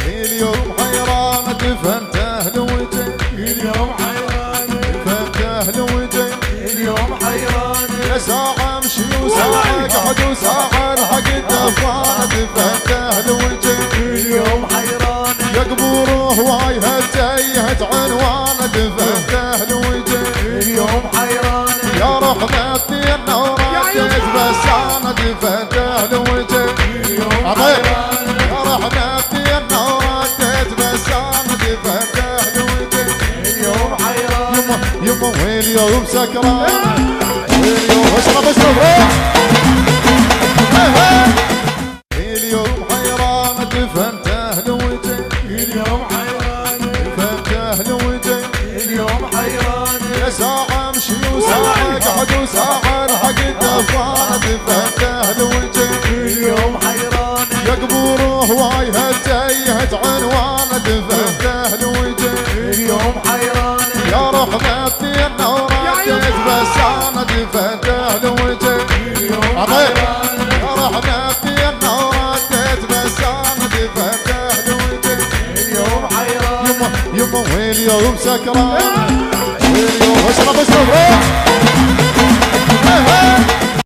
اليوم حيران دفنته لوجه اليوم حيران دفنته لوجه اليوم حيران يا ساعة امشي وساعة اقعد وساعة الحق الدفان دفنته لوجه اليوم حيران يا قبوره وايهة تيهة عنوان دفنته لوجه اليوم حيران يا رحمتي النورات بس انا دفنته لوجه اليوم حيران يا رحمتي النورات بس انا دفنته لوجه اليوم حيران يما واليوم سكران واليوم اشرب روح اليوم حيران دفنته لوجه اليوم حيران دفنته لوجه اليوم حيران يا ساعة امشي وساعة اقعد وساعة الحق الدفان دفنته لوجه اليوم حيران يا قبوره وايهة تيهة عنوان دفنته لوجه اليوم حيران يا رحمتي النورات بس انا دفنته لوجه اليوم حيران يا رحمتي النورات بس انا دفنته لوجه اليوم حيران يما واليوم سكران واليوم اشرب روح